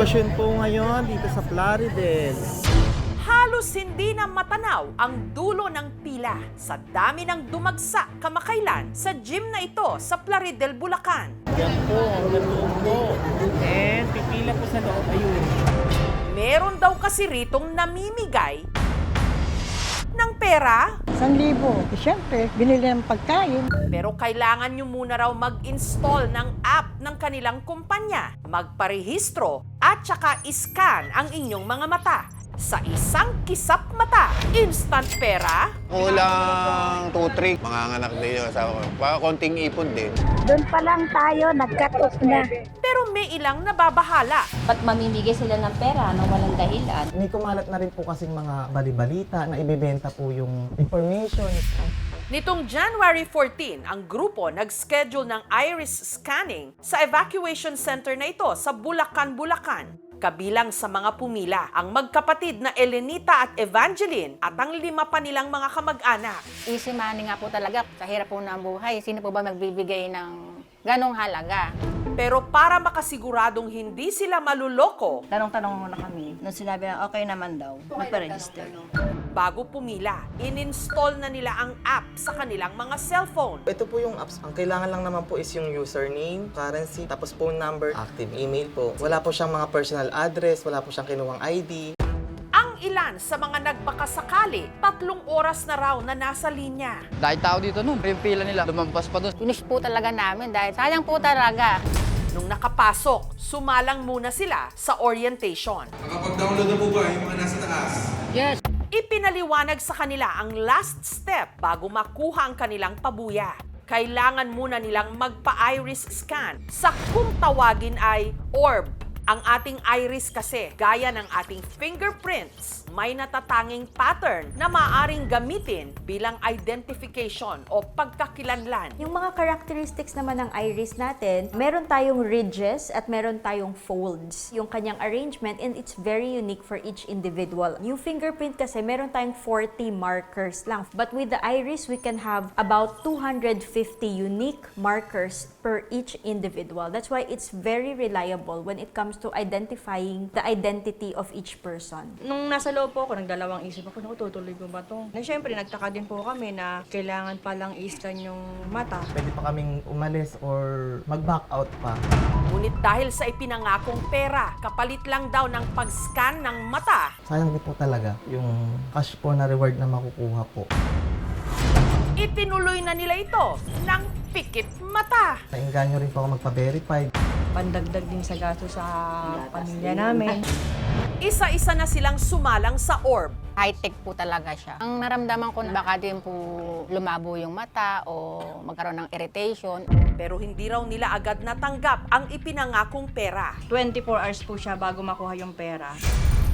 sitwasyon po ngayon dito sa Plaridel. Halos hindi na matanaw ang dulo ng pila sa dami ng dumagsa kamakailan sa gym na ito sa Plaridel, Bulacan. Yan po, hanggang doon po. And pipila po sa loob, ayun. Meron daw kasi ritong namimigay ng pera, 1,000. Siyempre, binili ng pagkain. pero kailangan nyo muna raw mag-install ng app ng kanilang kumpanya, magparehistro at saka iscan ang inyong mga mata. Sa isang kisap mata, instant pera, Kulang 2-3. Manganganak din yung asawa ko. Baka konting ipon din. Doon pa lang tayo, nagkat-off na. pero may ilang nababahala. Ba't mamimigay sila ng pera nang walang dahilan? May kumalat na rin po kasing mga balibalita na ibebenta po yung information. Nitong January 14, ang grupo nag-schedule ng iris scanning sa evacuation center na ito sa Bulacan, Bulacan. Kabilang sa mga pumila ang magkapatid na Elenita at Evangeline at ang 5 pa nilang mga kamag-anak. Easy money nga po talaga. Sa hirap po ng buhay, sino po ba magbibigay ng ganong halaga? Pero para makasiguradong hindi sila maluloko, Tanong-tanong muna kami. Nung sinabi na okay naman daw, magpa-register. bago pumila, in-install na nila ang app sa kanilang mga cellphone. Ito po yung apps. Ang kailangan lang naman po is yung username, currency, tapos phone number, active email po. Wala po siyang mga personal address, wala po siyang kinuhang ID. Ang ilan sa mga nagbakasakali, 3 oras na raw na nasa linya. Dahil tao dito nun, yung pila nila, lumampas pa doon. Finish po talaga namin dahil sayang po talaga. Nung nakapasok, sumalang muna sila sa orientation. Nakapag-download na po ba yung mga nasa taas? Ipinaliwanag sa kanila ang last step bago makuha ang kanilang pabuya. Kailangan muna nilang magpa-iris scan sa kung tawagin ay orb. Ang ating iris kasi, gaya ng ating fingerprints, may natatanging pattern na maaaring gamitin bilang identification o pagkakilanlan. Yung mga characteristics naman ng iris natin, meron tayong ridges at meron tayong folds. Yung kanyang arrangement, and it's very unique for each individual. Yung fingerprint kasi, meron tayong 40 markers lang. But with the iris, we can have about 250 unique markers per each individual. That's why it's very reliable when it comes to identifying the identity of each person. Nung nasa loob po ako, nagdalawang isip ako, naku, tutuloy ko ba ito? Na syempre, nagtaka din po kami na kailangan palang i-scan yung mata. Pwede pa kaming umalis or mag-back out pa. Ngunit dahil sa ipinangakong pera, kapalit lang daw ng pag-scan ng mata, Sayang din po talaga yung cash po na reward na makukuha po. itinuloy na nila ito ng pikit mata. Nainganyo rin po ako magpa-verify. Pandagdag din sa gasto sa pamilya namin. Isa-isa na silang sumalang sa orb. High-tech po talaga siya. Ang naramdaman ko na baka din po lumabo yung mata o magkaroon ng irritation. Pero hindi raw nila agad natanggap ang ipinangakong pera. 24 hours po siya bago makuha yung pera.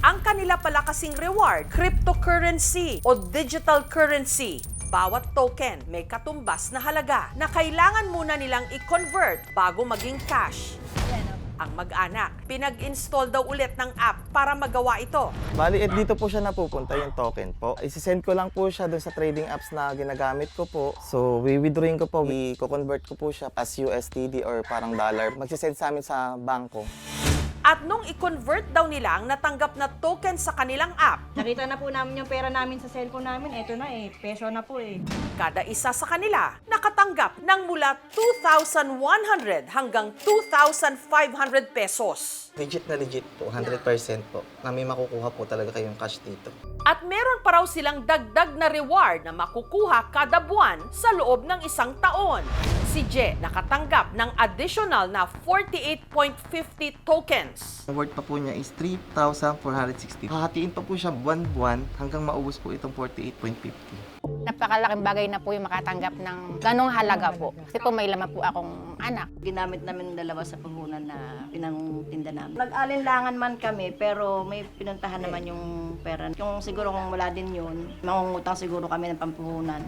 Ang kanila pala kasing reward, cryptocurrency o digital currency. Bawat token may katumbas na halaga na kailangan muna nilang i-convert bago maging cash. Ang mag-anak, pinag-install daw ulit ng app para magawa ito. Bali, dito po siya napupunta yung token po. Isisend ko lang po siya dun sa trading apps na ginagamit ko po. So, withdrawing ko po, i-convert ko po siya as USDD or parang dollar. Magsisend sa amin sa bangko. At nung i-convert daw nila ang natanggap na token sa kanilang app, Nakita na po namin yung pera namin sa cellphone namin. Eto na peso na po kada isa sa kanila nakatanggap ng mula 2,100 hanggang 2,500 pesos. Legit na legit po, 100% po. Na may makukuha po talaga kayong cash dito. At meron pa raw silang dagdag na reward na makukuha kada buwan sa loob ng 1 taon. Si Je nakatanggap ng additional na 48.50 tokens. Ang worth pa po niya is 3,460. Hahatiin pa po siya buwan-buwan hanggang maubos po itong 48.50. Napakalaking bagay na po yung makatanggap ng ganong halaga po. Kasi po may laman po akong anak. Ginamit namin ng dalawa sa puhunan na pinangtinda namin. Nag-alinlangan man kami, pero may pinuntahan naman yung pera. Yung siguro kung wala din yun, mangungutang siguro kami ng pampuhunan.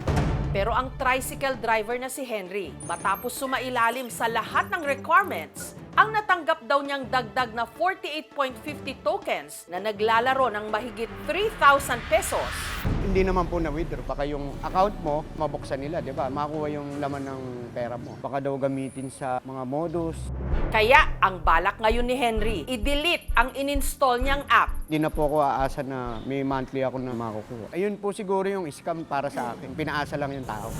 Pero ang tricycle driver na si Henry, matapos sumailalim sa lahat ng requirements, ang natanggap daw niyang dagdag na 48.50 tokens na naglalaro ng mahigit 3,000 pesos. Hindi naman po na-withdraw. Baka yung account mo, mabuksan nila, di ba? Makuha yung laman ng pera mo. Baka daw gamitin sa mga modus. Kaya ang balak ngayon ni Henry, i-delete ang ininstall niyang app. Hindi na po ako aasa na may monthly ako na makukuha. Ayun po siguro yung scam para sa akin. Pinaasa lang yung tao.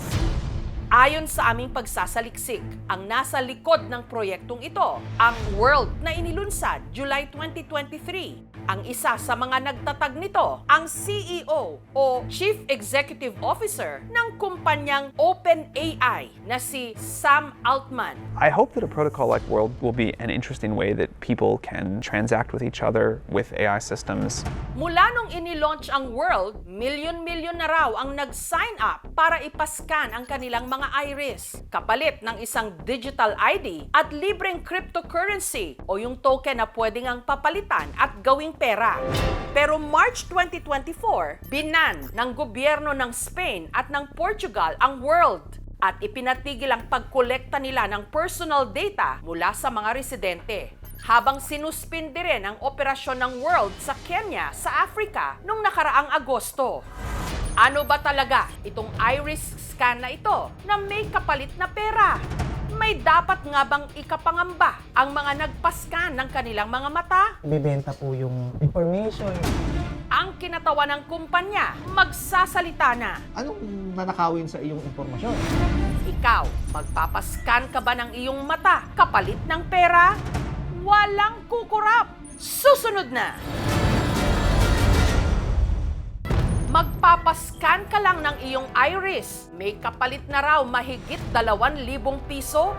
Ayon sa aming pagsasaliksik, ang nasa likod ng proyektong ito, ang World na inilunsad July 2023. Ang isa sa mga nagtatag nito, ang CEO o Chief Executive Officer ng kumpanyang OpenAI na si Sam Altman. I hope that a protocol like World will be an interesting way that people can transact with each other with AI systems. Mula nung inilaunch ang World, milyon-milyon na raw ang nag-sign up para ipascan ang kanilang mga iris, kapalit ng isang digital ID at libreng cryptocurrency o yung token na pwedeng ang papalitan at gawing pera. Pero March 2024, binan ng gobyerno ng Spain at ng Portugal ang World at ipinatigil ang pagkolekta nila ng personal data mula sa mga residente. Habang sinuspindi rin ang operasyon ng World sa Kenya sa Africa noong nakaraang Agosto. Ano ba talaga itong iris scan na ito na may kapalit na pera? May dapat nga bang ikapangamba ang mga nagpascan ng kanilang mga mata? Ibebenta po yung information. Ang kinatawa ng kumpanya, magsasalita na. Anong nanakawin sa iyong impormasyon? Ikaw, magpapascan ka ba ng iyong mata kapalit ng pera? Walang kukurap. Susunod na. Magpapascan ka lang ng iyong iris. May kapalit na raw mahigit 2,000 piso.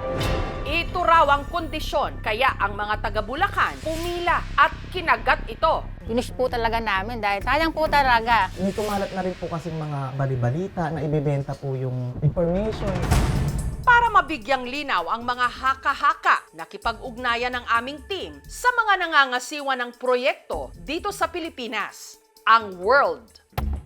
Ito raw ang kondisyon, kaya ang mga taga-Bulacan umila at kinagat ito. Pinush po talaga namin dahil sayang po talaga. May kumalat na rin po kasing mga balibalita na ibebenta po yung information. Para mabigyang linaw ang mga haka-haka, nakipag-ugnayan ng aming team sa mga nangangasiwa ng proyekto dito sa Pilipinas, ang World.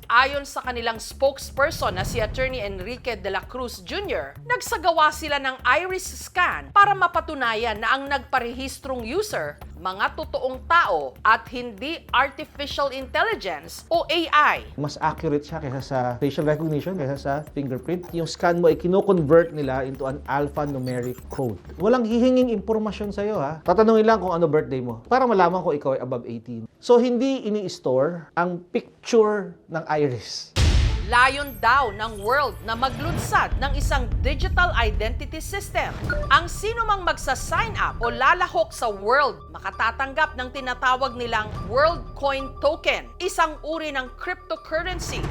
Ayon sa kanilang spokesperson na si Attorney Enrique de la Cruz Jr., nagsagawa sila ng iris scan para mapatunayan na ang nagparehistrong user, mga totoong tao at hindi artificial intelligence o AI. Mas accurate siya kaysa sa facial recognition, kaysa sa fingerprint. Yung scan mo ay kino-convert nila into an alphanumeric code. Walang hihinging impormasyon sa'yo ha. Tatanungin lang kung ano birthday mo para malaman kung ikaw ay above 18. So hindi ini-store ang picture ng iris. Layon daw ng World na maglunsad ng isang digital identity system. Ang sino mang magsa-sign up o lalahok sa World makatatanggap ng tinatawag nilang World Coin Token, isang uri ng cryptocurrency.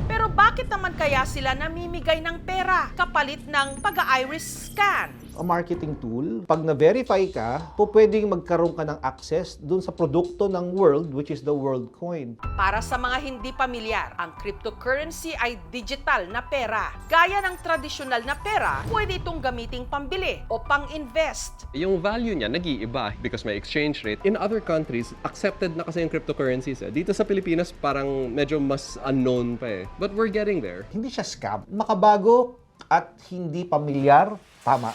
Pero bakit naman kaya sila namimigay ng pera kapalit ng pag-iris scan? A marketing tool. Pag na-verify ka, pwedeng magkaroon ka ng access dun sa produkto ng World, which is the World Coin. Para sa mga hindi pamilyar, ang cryptocurrency ay digital na pera. Gaya ng tradisyonal na pera, pwede itong gamiting pambili o pang-invest. Yung value niya nag-iiba because may exchange rate. In other countries, accepted na kasi yung cryptocurrencies. Dito sa Pilipinas, parang medyo mas unknown pa eh. But we're getting there. Hindi siya scam. Makabago at hindi pamilyar. Tama.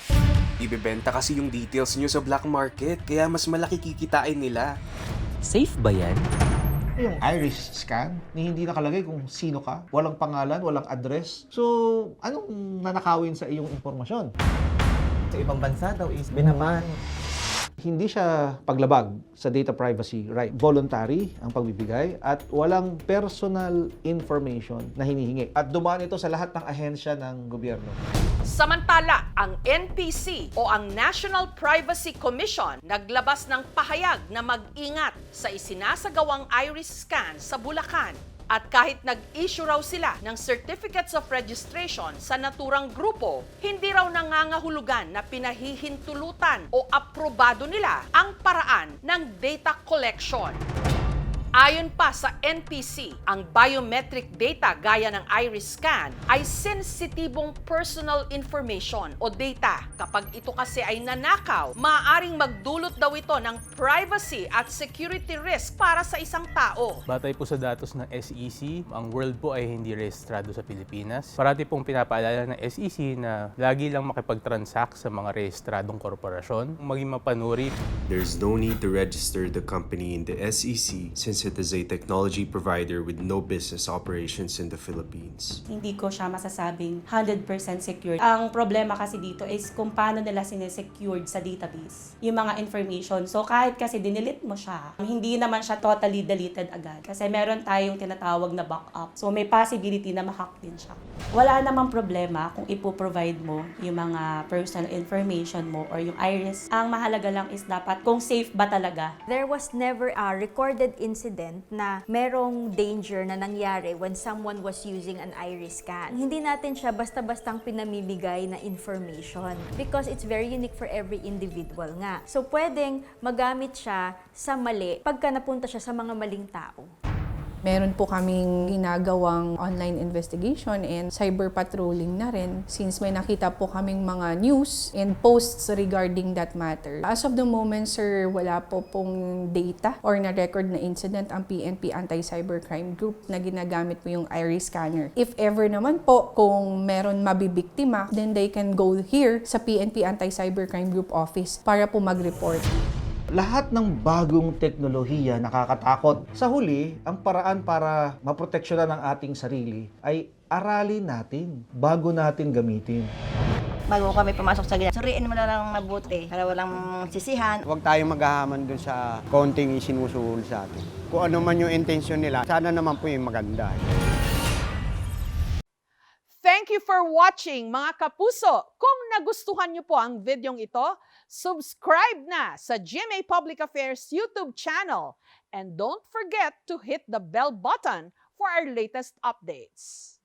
Ibebenta kasi yung details nyo sa black market, kaya mas malaki kikitain nila. Safe ba yan? Yung iris scan, hindi nakalagay kung sino ka, walang pangalan, walang address. So, anong nanakawin sa iyong impormasyon? Sa ibang bansa daw is binaban. Hindi siya paglabag sa data privacy right. Voluntary ang pagbibigay at walang personal information na hinihingi. At dumaan ito sa lahat ng ahensya ng gobyerno. Samantala, ang NPC o ang National Privacy Commission naglabas ng pahayag na mag-ingat sa isinasagawang iris scan sa Bulacan. At kahit nag-issue raw sila ng Certificates of Registration sa naturang grupo, hindi raw nangangahulugan na pinahihintulutan o aprobado nila ang paraan ng data collection. Ayon pa sa NPC, ang biometric data gaya ng iris scan ay sensitibong personal information o data. Kapag ito kasi ay nanakaw, maaaring magdulot daw ito ng privacy at security risk para sa isang tao. Batay po sa datos ng SEC, ang world po ay hindi rehistrado sa Pilipinas. Parati pong pinapaalala ng SEC na lagi lang makipag-transact sa mga rehistradong korporasyon, maging mapanuri. There's no need to register the company in the SEC since it is a technology provider with no business operations in the Philippines. Hindi ko siya masasabing 100% secure. Ang problema kasi dito is kung paano nila sinesecured sa database yung mga information. So kahit kasi dinilit mo siya, hindi naman siya totally deleted agad. Kasi meron tayong tinatawag na backup. So may possibility na ma-hack din siya. Wala namang problema kung ipoprovide mo yung mga personal information mo or yung iris. Ang mahalaga lang is dapat kung safe ba talaga. There was never a recorded incident na merong danger na nangyari when someone was using an iris scan. Hindi natin siya basta-bastang pinamimigay na information because it's very unique for every individual nga. So pwedeng magamit siya sa mali pagka napunta siya sa mga maling tao. Meron po kaming ginagawang online investigation and cyber patrolling na rin since may nakita po kaming mga news and posts regarding that matter. As of the moment, sir, wala po pong data or na-record na incident ang PNP Anti-Cybercrime Group na ginagamit po yung iris scanner. If ever naman po, kung meron mabibiktima, then they can go here sa PNP Anti-Cybercrime Group office para po mag-report. Lahat ng bagong teknolohiya nakakatakot. Sa huli, ang paraan para maproteksyonan ang ating sarili ay aralin natin bago natin gamitin. Bago kami pumasok sa ganyan, suriin mo na lang mabuti para walang sisihan. Huwag tayong maghahaman dun sa konting isinusuhol sa atin. Kung ano man yung intensyon nila, sana naman po yung maganda. Thank you for watching, mga kapuso! Kung nagustuhan niyo po ang videong ito, subscribe na sa GMA Public Affairs YouTube channel. And don't forget to hit the bell button for our latest updates.